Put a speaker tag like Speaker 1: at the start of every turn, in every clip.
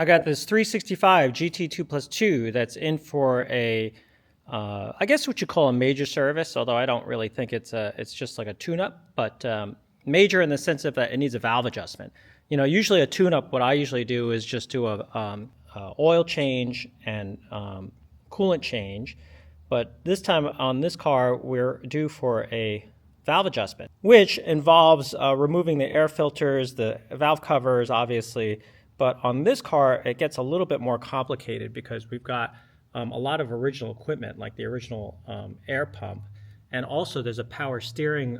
Speaker 1: I got this 365 GT2+2 that's in for a, I guess what you call a major service, although I don't really think it's just like a tune-up, but major in the sense of that it needs a valve adjustment. You know, usually a tune-up, what I usually do is just do a oil change and coolant change, but this time on this car, we're due for a valve adjustment, which involves removing the air filters, the valve covers, obviously. But on this car, it gets a little bit more complicated because we've got a lot of original equipment, like the original air pump, and also there's a power steering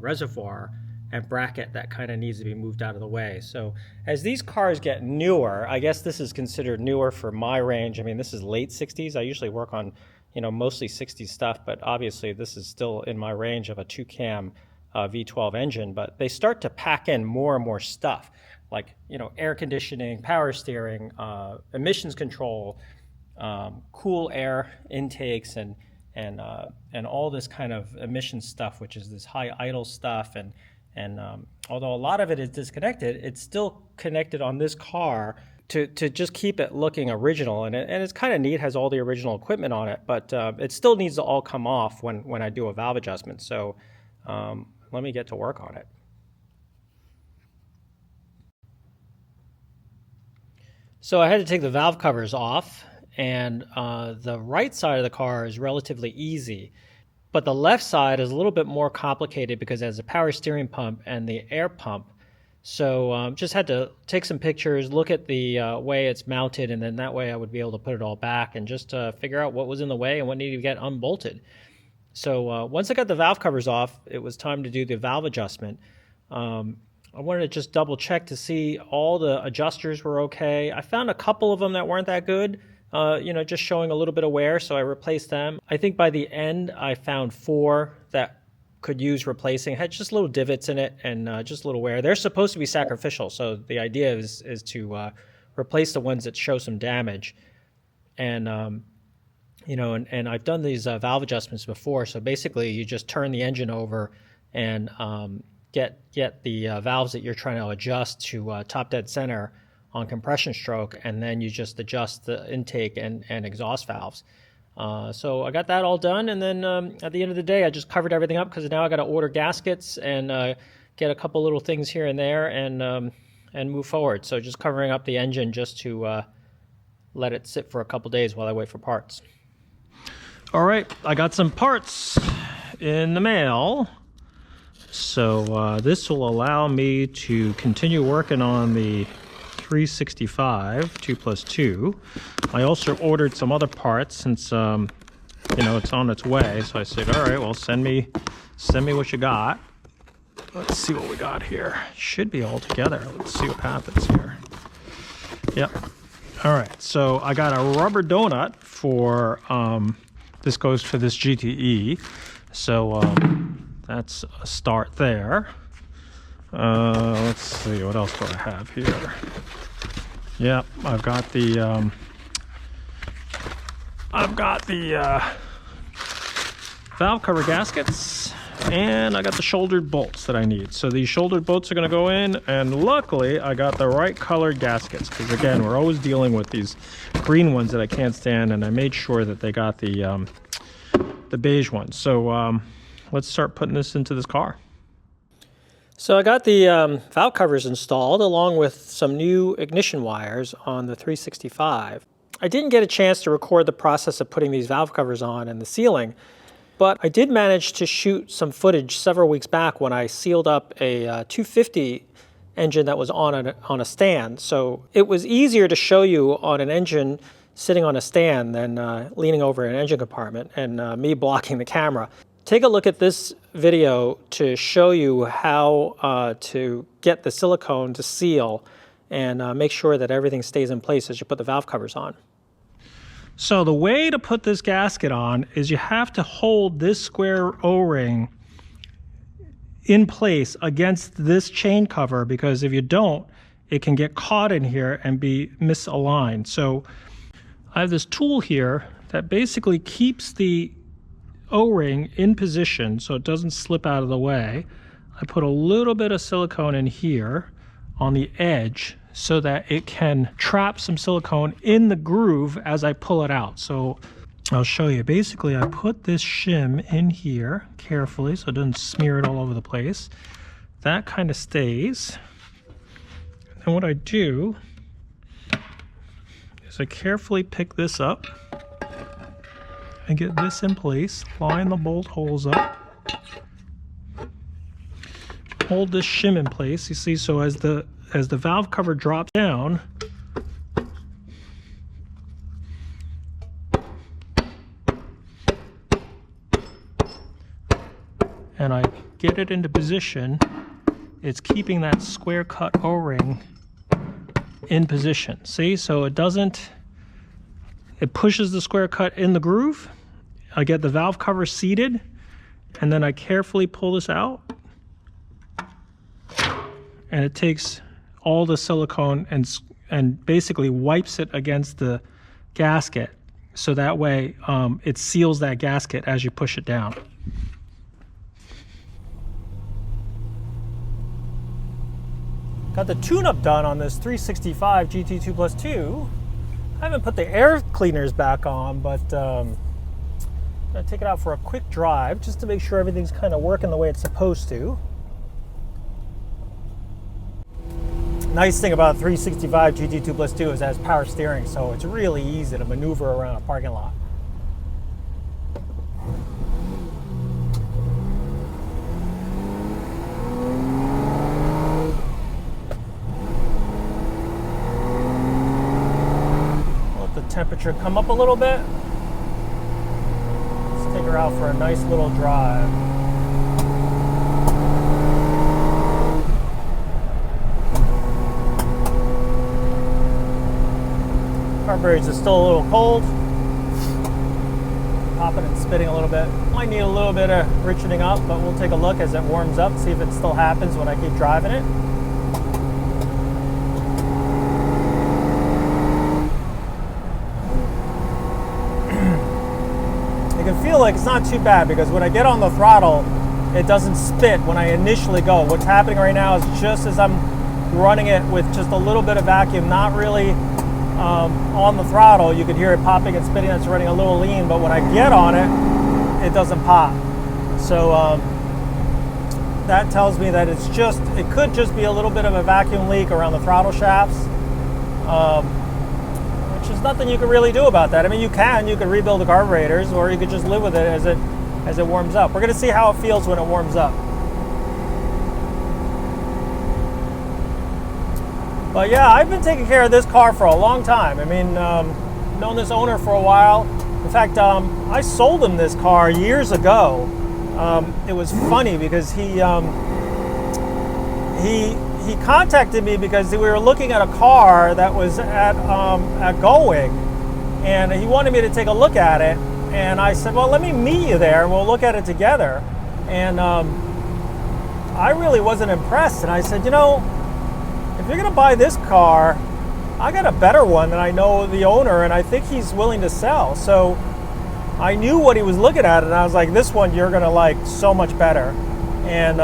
Speaker 1: reservoir and bracket that kind of needs to be moved out of the way. So as these cars get newer, I guess this is considered newer for my range. I mean, this is late 60s. I usually work on, you know, mostly 60s stuff, but obviously this is still in my range of a 2-cam V12 engine, but they start to pack in more and more stuff, like, you know, air conditioning, power steering, emissions control, cool air intakes, and all this kind of emission stuff, which is this high idle stuff. And although a lot of it is disconnected, it's still connected on this car to just keep it looking original. And it's kind of neat, has all the original equipment on it, but it still needs to all come off when I do a valve adjustment. So let me get to work on it. So I had to take the valve covers off, and the right side of the car is relatively easy, but the left side is a little bit more complicated because it has a power steering pump and the air pump. So just had to take some pictures, look at the way it's mounted, and then that way I would be able to put it all back and just figure out what was in the way and what needed to get unbolted. So once I got the valve covers off, it was time to do the valve adjustment. I wanted to just double check to see all the adjusters were okay. I found a couple of them that weren't that good, you know, just showing a little bit of wear, so I replaced them. I think by the end, I found 4 that could use replacing. It had just little divots in it and just a little wear. They're supposed to be sacrificial, so the idea is to replace the ones that show some damage. And, you know, and I've done these valve adjustments before, so basically you just turn the engine over and get the valves that you're trying to adjust to top dead center on compression stroke, and then you just adjust the intake and exhaust valves. So I got that all done, and then at the end of the day, I just covered everything up because now I got to order gaskets and get a couple little things here and there and move forward. So just covering up the engine just to let it sit for a couple days while I wait for parts. All right, I got some parts in the mail. So this will allow me to continue working on the 365 2+2. I also ordered some other parts since you know, it's on its way. So I said, all right, well, send me what you got. Let's see what we got here. Should be all together. Let's see what happens here. Yep. All right. So I got a rubber donut for this goes for this GTE. So that's a start there. Let's see, what else do I have here? Yep, I've got the valve cover gaskets, and I got the shouldered bolts that I need. So these shouldered bolts are going to go in, and luckily I got the right colored gaskets, because again, we're always dealing with these green ones that I can't stand, and I made sure that they got the beige ones. So let's start putting this into this car. So I got the valve covers installed along with some new ignition wires on the 365. I didn't get a chance to record the process of putting these valve covers on and the sealing, but I did manage to shoot some footage several weeks back when I sealed up a 250 engine that was on a stand. So it was easier to show you on an engine sitting on a stand than leaning over an engine compartment and me blocking the camera. Take a look at this video to show you how to get the silicone to seal and make sure that everything stays in place as you put the valve covers on. So the way to put this gasket on is you have to hold this square O-ring in place against this chain cover, because if you don't, it can get caught in here and be misaligned. So I have this tool here that basically keeps the O-ring in position so it doesn't slip out of the way. I put a little bit of silicone in here on the edge so that it can trap some silicone in the groove as I pull it out. So I'll show you. Basically, I put this shim in here carefully so it doesn't smear it all over the place. That kind of stays. And what I do is I carefully pick this up and get this in place, line the bolt holes up, hold this shim in place. You see, so as the valve cover drops down, and I get it into position, it's keeping that square cut O-ring in position. See, so it pushes the square cut in the groove. I get the valve cover seated, and then I carefully pull this out, and it takes all the silicone and basically wipes it against the gasket, so that way it seals that gasket as you push it down. Got the tune-up done on this 365 GT2 Plus 2. I haven't put the air cleaners back on, but I'm gonna take it out for a quick drive just to make sure everything's kind of working the way it's supposed to. Nice thing about 365 GT2 Plus 2 is it has power steering, so it's really easy to maneuver around a parking lot. Temperature come up a little bit. Let's take her out for a nice little drive. Carburetors are still a little cold. Popping and spitting a little bit. Might need a little bit of richening up, but we'll take a look as it warms up, see if it still happens when I keep driving it. You can feel like it's not too bad because when I get on the throttle, it doesn't spit when I initially go. What's happening right now is just as I'm running it with just a little bit of vacuum, not really on the throttle, you can hear it popping and spitting. It's running a little lean, but when I get on it, it doesn't pop. So that tells me that it could just be a little bit of a vacuum leak around the throttle shafts. There's nothing you can really do about that. I mean, you could rebuild the carburetors, or you could just live with it as it warms up. We're going to see how it feels when it warms up. But yeah, I've been taking care of this car for a long time. I mean, known this owner for a while. In fact, I sold him this car years ago. It was funny because he contacted me because we were looking at a car that was at Gullwing, and he wanted me to take a look at it. And I said, well, let me meet you there and we'll look at it together. And I really wasn't impressed. And I said, you know, if you're going to buy this car, I got a better one that I know the owner, and I think he's willing to sell. So I knew what he was looking at, and I was like, this one you're going to like so much better. And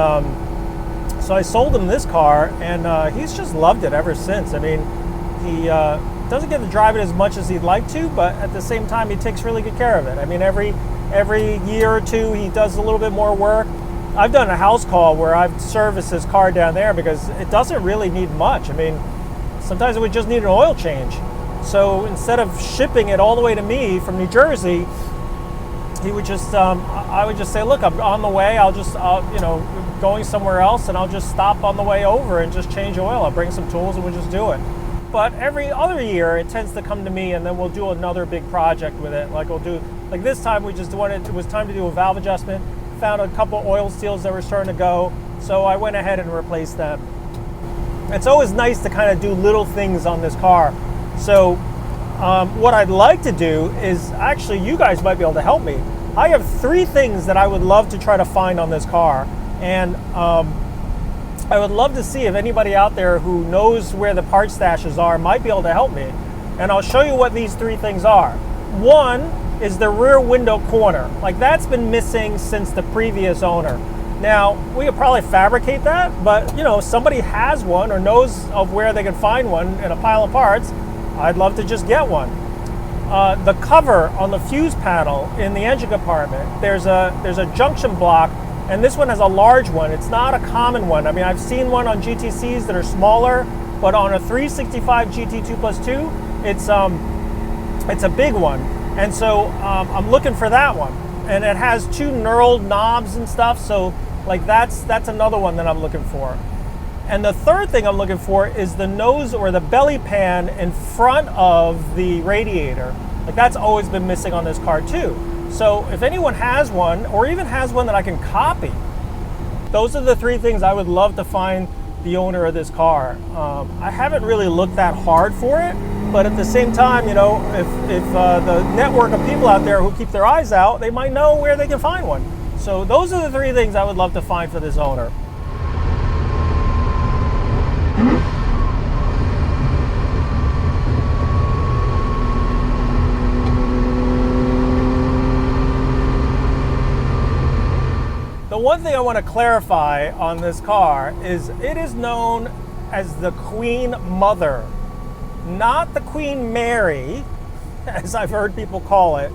Speaker 1: so I sold him this car, and he's just loved it ever since. I mean, he doesn't get to drive it as much as he'd like to, but at the same time, he takes really good care of it. I mean, every year or two, he does a little bit more work. I've done a house call where I've serviced his car down there because it doesn't really need much. I mean, sometimes it would just need an oil change. So instead of shipping it all the way to me from New Jersey, he would just, I would just say, look, I'm on the way. I'll going somewhere else, and I'll just stop on the way over and just change oil. I'll bring some tools and we'll just do it. But every other year, it tends to come to me, and then we'll do another big project with it. Like this time, it was time to do a valve adjustment. Found a couple oil seals that were starting to go, so I went ahead and replaced them. It's always nice to kind of do little things on this car. So what I'd like to do is, actually, you guys might be able to help me. I have 3 things that I would love to try to find on this car, and I would love to see if anybody out there who knows where the part stashes are might be able to help me. And I'll show you what these 3 things are. One is the rear window corner. Like, that's been missing since the previous owner.
Speaker 2: Now, we could probably fabricate that, but you know, if somebody has one or knows of where they can find one in a pile of parts, I'd love to just get one. The cover on the fuse panel in the engine compartment, there's a junction block, and this one has a large one. It's not a common one. I mean, I've seen one on GTCs that are smaller, but on a 365 GT2 plus 2, it's a big one. And so I'm looking for that one. And it has 2 knurled knobs and stuff, so like that's another one that I'm looking for. And the third thing I'm looking for is the nose or the belly pan in front of the radiator. Like that's always been missing on this car too. So if anyone has one, or even has one that I can copy, those are the 3 things I would love to find the owner of this car. I haven't really looked that hard for it, but at the same time, you know, if the network of people out there who keep their eyes out, they might know where they can find one. So those are the 3 things I would love to find for this owner. The one thing I want to clarify on this car is it is known as the Queen Mother, not the Queen Mary, as I've heard people call it.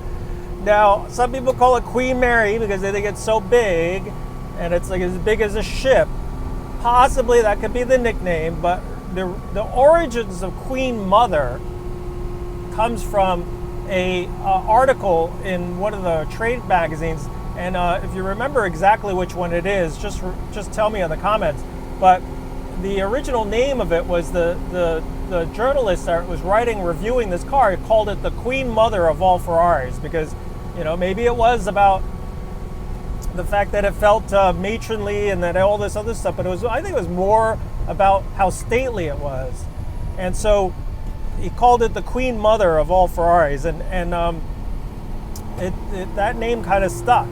Speaker 2: Now, some people call it Queen Mary because they think it's so big and it's like as big as a ship. Possibly that could be the nickname, but the origins of Queen Mother comes from a article in one of the trade magazines. And if you remember exactly which one it is, just tell me in the comments. But the original name of it was the journalist that was reviewing this car called it the Queen Mother of all Ferraris because, you know, maybe it was about the fact that it felt matronly and that all this other stuff, but I think it was more about how stately it was. And so he called it the Queen Mother of all Ferraris, and that name kind of stuck.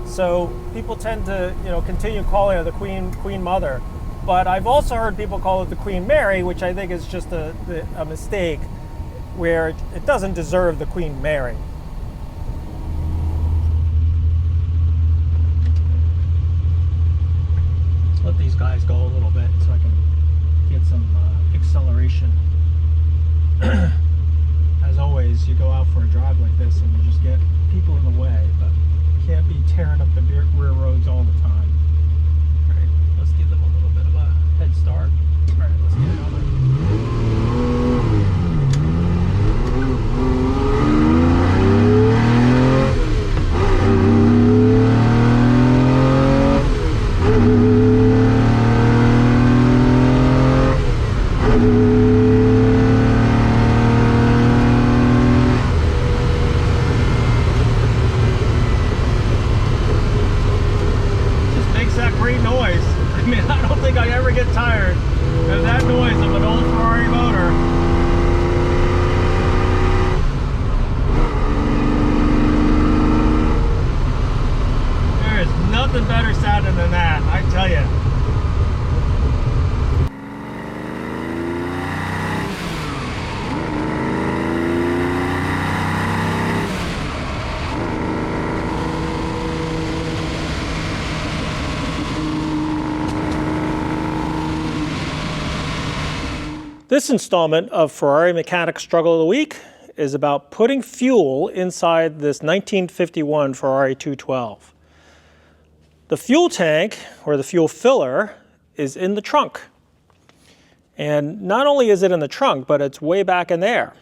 Speaker 2: So people tend to, you know, continue calling her the Queen Mother. But I've also heard people call it the Queen Mary, which I think is just a mistake, where it doesn't deserve the Queen Mary. Let's let these guys go a little bit so I can get some acceleration. As always, you go out for a drive like this and you just get people in the way, but you can't be tearing up the rear roads all the time. All right, let's give them a little bit of a head start. All right, let's get it on there. Nothing better sounding than that, I tell you. This installment of Ferrari Mechanic Struggle of the Week is about putting fuel inside this 1951 Ferrari 212. The fuel tank, or the fuel filler, is in the trunk. And not only is it in the trunk, but it's way back in there.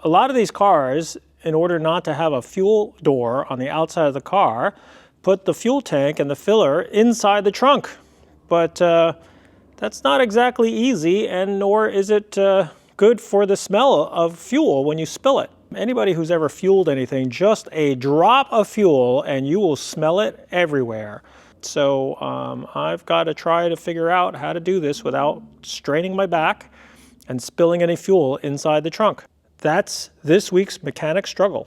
Speaker 2: A lot of these cars, in order not to have a fuel door on the outside of the car, put the fuel tank and the filler inside the trunk. But that's not exactly easy, and nor is it good for the smell of fuel when you spill it. Anybody who's ever fueled anything, just a drop of fuel and you will smell it everywhere. So I've got to try to figure out how to do this without straining my back and spilling any fuel inside the trunk. That's this week's mechanic struggle.